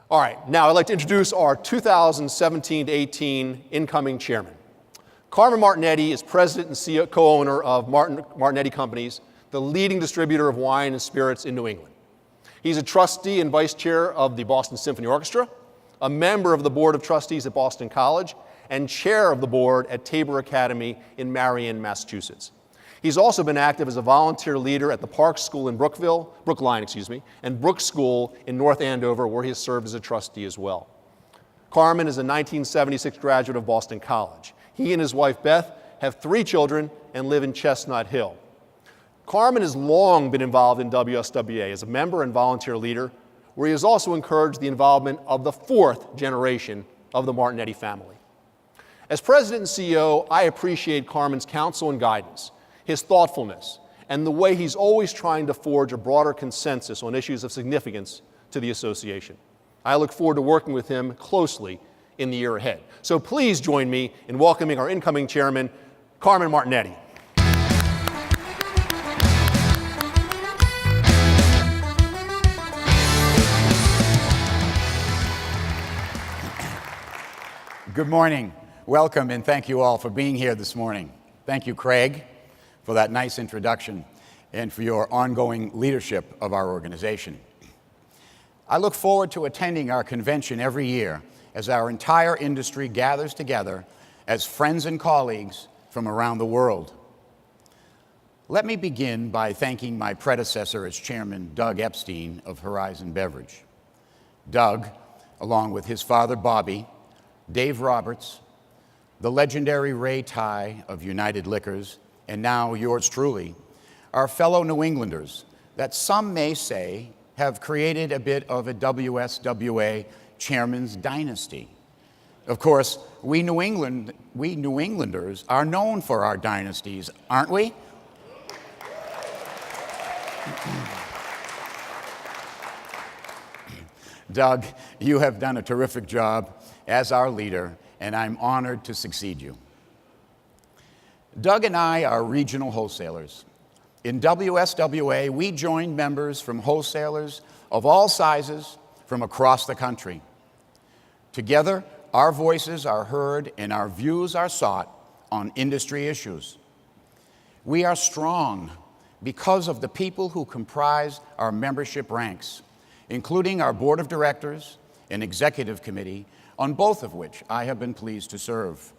All right, now I'd like to introduce our 2017-18 incoming chairman. Carmine Martignetti is president and CEO, co-owner of Martignetti Companies, the leading distributor of wine and spirits in New England. He's a trustee and vice chair of the Boston Symphony Orchestra, a member of the board of trustees at Boston College, and chair of the board at Tabor Academy in Marion, Massachusetts. He's also been active as a volunteer leader at the Park School in Brookline, and Brooks School in North Andover, where he has served as a trustee as well. Carmine is a 1976 graduate of Boston College. He and his wife, Beth, have 3 children and live in Chestnut Hill. Carmine has long been involved in WSWA as a member and volunteer leader, where he has also encouraged the involvement of the 4th generation of the Martignetti family. As president and CEO, I appreciate Carmine's counsel and guidance, his thoughtfulness, and the way he's always trying to forge a broader consensus on issues of significance to the association. I look forward to working with him closely in the year ahead. So please join me in welcoming our incoming chairman, Carmine Martignetti. Good morning. Welcome, and thank you all for being here this morning. Thank you, Craig, for that nice introduction and for your ongoing leadership of our organization. I look forward to attending our convention every year as our entire industry gathers together as friends and colleagues from around the world. Let me begin by thanking my predecessor as chairman, Doug Epstein of Horizon Beverage. Doug, along with his father, Bobby, Dave Roberts, the legendary Ray Tye of United Liquors, and now yours truly, are fellow New Englanders that some may say have created a bit of a WSWA chairman's dynasty. Of course, we New Englanders are known for our dynasties, aren't we? Doug, you have done a terrific job as our leader, and I'm honored to succeed you. Doug and I are regional wholesalers. In WSWA, we join members from wholesalers of all sizes from across the country. Together, our voices are heard and our views are sought on industry issues. We are strong because of the people who comprise our membership ranks, including our board of directors and executive committee, on both of which I have been pleased to serve.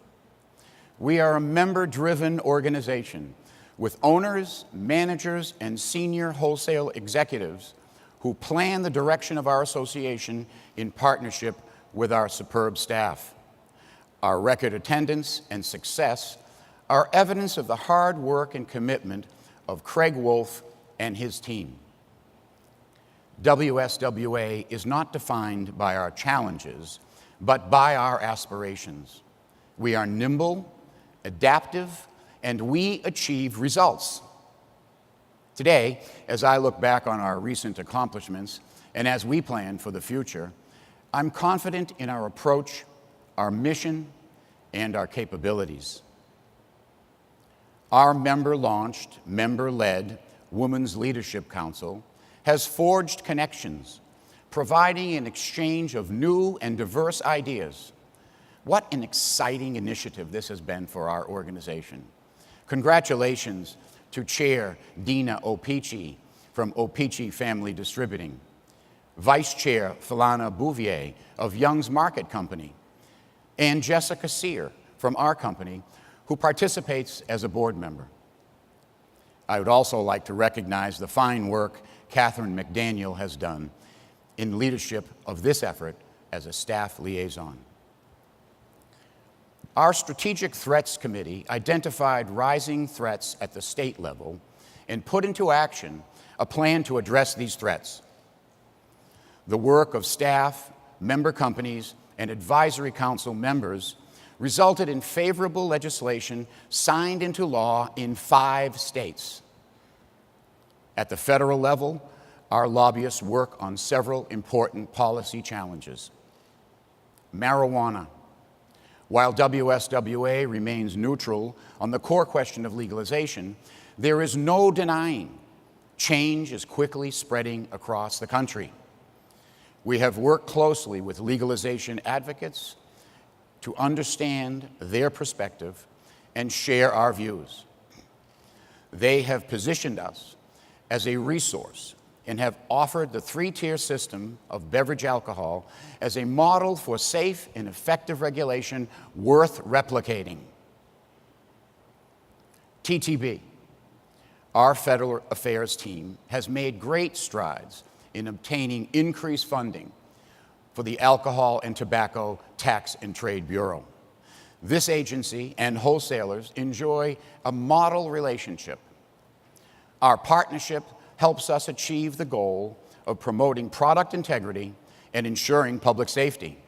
We are a member-driven organization with owners, managers, and senior wholesale executives who plan the direction of our association in partnership with our superb staff. Our record attendance and success are evidence of the hard work and commitment of Craig Wolf and his team. WSWA is not defined by our challenges, but by our aspirations. We are nimble, adaptive, and we achieve results. Today, as I look back on our recent accomplishments and as we plan for the future, I'm confident in our approach, our mission, and our capabilities. Our member-launched, member-led Women's Leadership Council has forged connections, providing an exchange of new and diverse ideas. What an exciting initiative this has been for our organization. Congratulations to Chair Dina Opici from Opici Family Distributing, Vice Chair Philana Bouvier of Young's Market Company, and Jessica Sear from our company, who participates as a board member. I would also like to recognize the fine work Catherine McDaniel has done in leadership of this effort as a staff liaison. Our Strategic Threats Committee identified rising threats at the state level and put into action a plan to address these threats. The work of staff, member companies, and advisory council members resulted in favorable legislation signed into law in 5 states. At the federal level, our lobbyists work on several important policy challenges. Marijuana. While WSWA remains neutral on the core question of legalization, there is no denying change is quickly spreading across the country. We have worked closely with legalization advocates to understand their perspective and share our views. They have positioned us as a resource and have offered the three-tier system of beverage alcohol as a model for safe and effective regulation worth replicating. TTB, our federal affairs team, has made great strides in obtaining increased funding for the Alcohol and Tobacco Tax and Trade Bureau. This agency and wholesalers enjoy a model relationship. Our partnership helps us achieve the goal of promoting product integrity and ensuring public safety.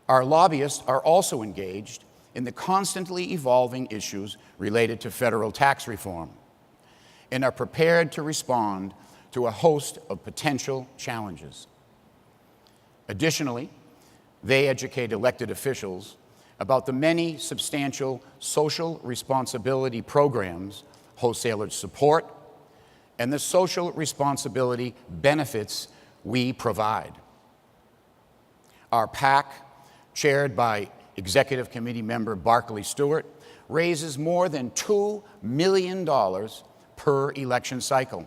Our lobbyists are also engaged in the constantly evolving issues related to federal tax reform and are prepared to respond to a host of potential challenges. Additionally, they educate elected officials about the many substantial social responsibility programs wholesalers support and the social responsibility benefits we provide. Our PAC, chaired by Executive Committee member Barclay Stewart, raises more than $2 million per election cycle.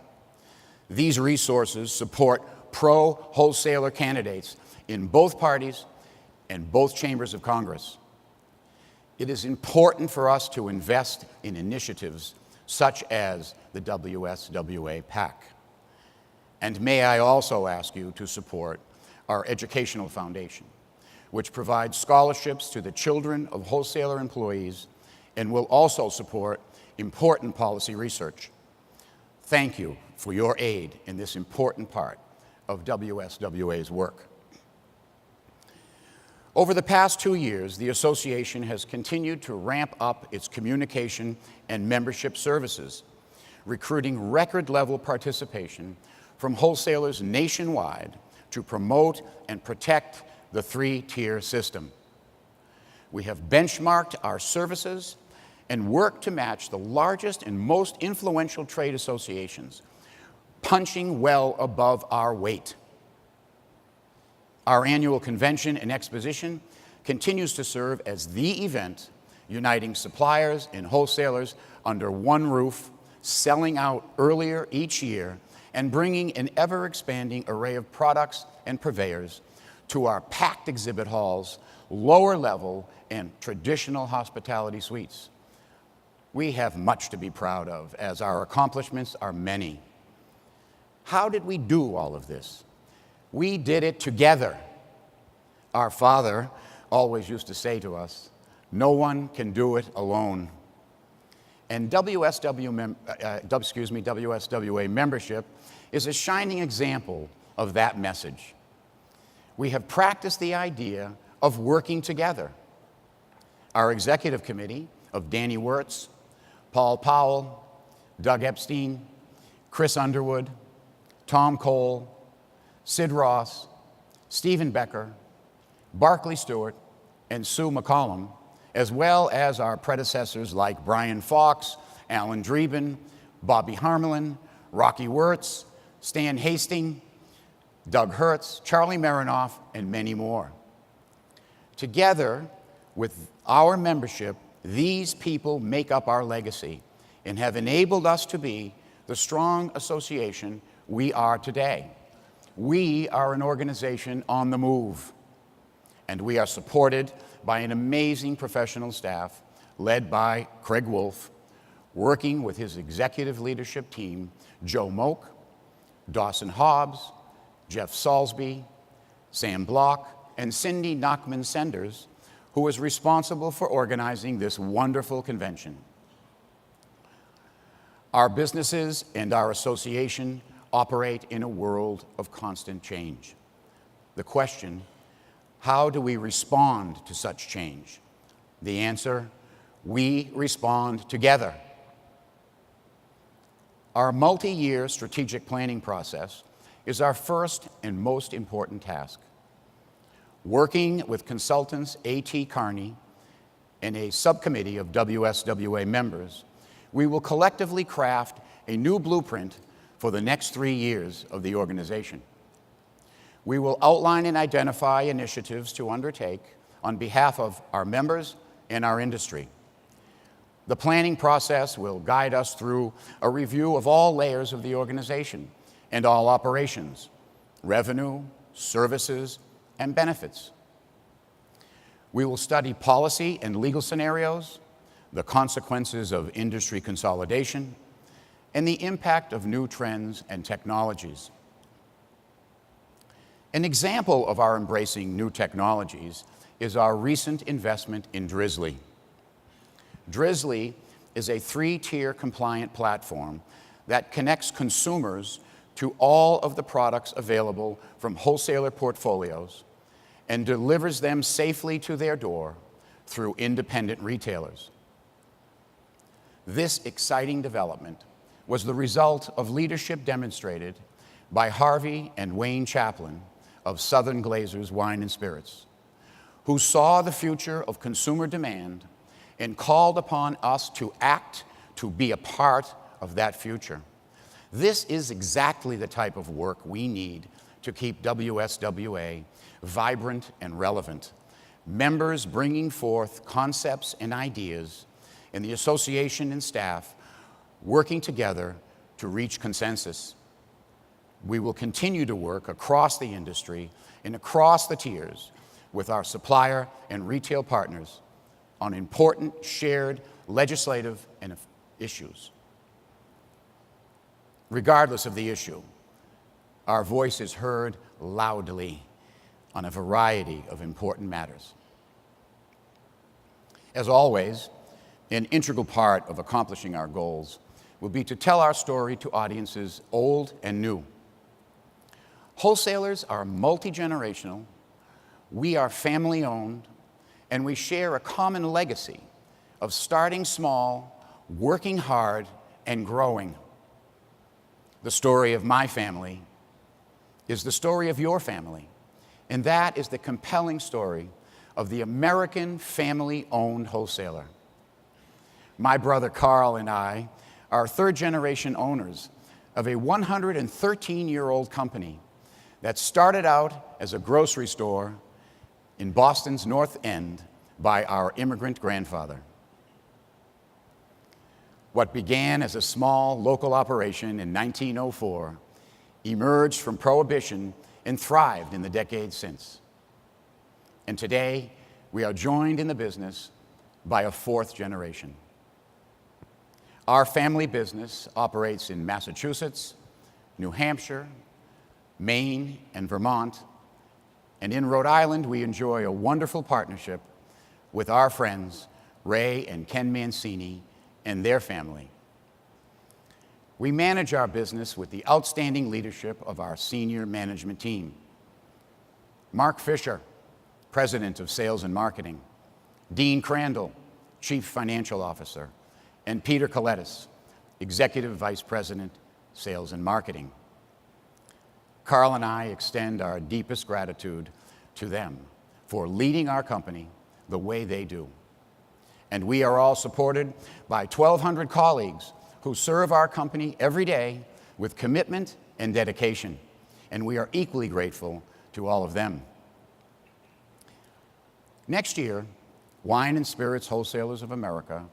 These resources support pro-wholesaler candidates in both parties and both chambers of Congress. It is important for us to invest in initiatives such as the WSWA PAC. And may I also ask you to support our educational foundation, which provides scholarships to the children of wholesaler employees and will also support important policy research. Thank you for your aid in this important part of WSWA's work. Over the past 2 years, the association has continued to ramp up its communication and membership services, recruiting record-level participation from wholesalers nationwide to promote and protect the three-tier system. We have benchmarked our services and worked to match the largest and most influential trade associations, punching well above our weight. Our annual convention and exposition continues to serve as the event uniting suppliers and wholesalers under one roof, selling out earlier each year, and bringing an ever-expanding array of products and purveyors to our packed exhibit halls, lower level, and traditional hospitality suites. We have much to be proud of, as our accomplishments are many. How did we do all of this? We did it together. Our father always used to say to us, "No one can do it alone." And WSWA membership is a shining example of that message. We have practiced the idea of working together. Our executive committee of Danny Wirtz, Paul Powell, Doug Epstein, Chris Underwood, Tom Cole, Sid Ross, Stephen Becker, Barclay Stewart, and Sue McCollum, as well as our predecessors like Brian Fox, Alan Dreeben, Bobby Harmelin, Rocky Wirtz, Stan Hastings, Doug Hertz, Charlie Marinoff, and many more. Together with our membership, these people make up our legacy and have enabled us to be the strong association we are today. We are an organization on the move, and we are supported by an amazing professional staff led by Craig Wolf, working with his executive leadership team, Joe Moak, Dawson Hobbs, Jeff Salsby, Sam Block, and Cindy Nachman-Senders, who is responsible for organizing this wonderful convention. Our businesses and our association operate in a world of constant change. The question, how do we respond to such change? The answer, we respond together. Our multi-year strategic planning process is our first and most important task. Working with consultants A.T. Kearney and a subcommittee of WSWA members, we will collectively craft a new blueprint for the next 3 years of the organization. We will outline and identify initiatives to undertake on behalf of our members and our industry. The planning process will guide us through a review of all layers of the organization and all operations, revenue, services, and benefits. We will study policy and legal scenarios, the consequences of industry consolidation, and the impact of new trends and technologies. An example of our embracing new technologies is our recent investment in Drizzly. Drizzly is a 3-tier compliant platform that connects consumers to all of the products available from wholesaler portfolios and delivers them safely to their door through independent retailers. This exciting development was the result of leadership demonstrated by Harvey and Wayne Chaplin of Southern Glazer's Wine and Spirits, who saw the future of consumer demand and called upon us to act to be a part of that future. This is exactly the type of work we need to keep WSWA vibrant and relevant. Members bringing forth concepts and ideas, and the association and staff working together to reach consensus. We will continue to work across the industry and across the tiers with our supplier and retail partners on important shared legislative and issues. Regardless of the issue, our voice is heard loudly on a variety of important matters. As always, an integral part of accomplishing our goals will be to tell our story to audiences old and new. Wholesalers are multi-generational, we are family-owned, and we share a common legacy of starting small, working hard, and growing. The story of my family is the story of your family, and that is the compelling story of the American family-owned wholesaler. My brother Carl and I are third-generation owners of a 113-year-old company that started out as a grocery store in Boston's North End by our immigrant grandfather. What began as a small local operation in 1904 emerged from Prohibition and thrived in the decades since. And today, we are joined in the business by a 4th generation. Our family business operates in Massachusetts, New Hampshire, Maine, and Vermont. And in Rhode Island, we enjoy a wonderful partnership with our friends, Ray and Ken Mancini, and their family. We manage our business with the outstanding leadership of our senior management team. Mark Fisher, President of Sales and Marketing, Dean Crandall, Chief Financial Officer, and Peter Colettis, Executive Vice President, Sales and Marketing. Carl and I extend our deepest gratitude to them for leading our company the way they do. And we are all supported by 1,200 colleagues who serve our company every day with commitment and dedication. And we are equally grateful to all of them. Next year, Wine and Spirits Wholesalers of America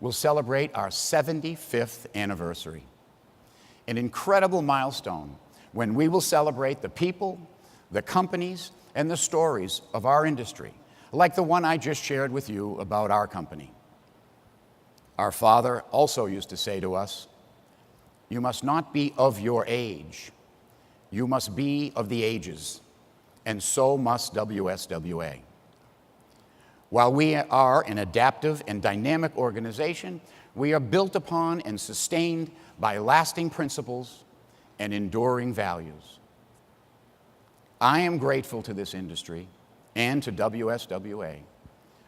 will celebrate our 75th anniversary, an incredible milestone when we will celebrate the people, the companies, and the stories of our industry, like the one I just shared with you about our company. Our father also used to say to us, "You must not be of your age, you must be of the ages, and so must WSWA." While we are an adaptive and dynamic organization, we are built upon and sustained by lasting principles and enduring values. I am grateful to this industry and to WSWA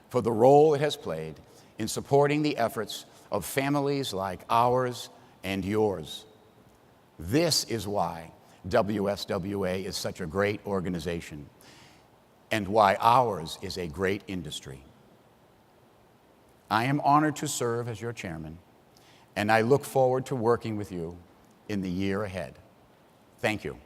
for the role it has played in supporting the efforts of families like ours and yours. This is why WSWA is such a great organization and why ours is a great industry. I am honored to serve as your chairman, and I look forward to working with you in the year ahead. Thank you.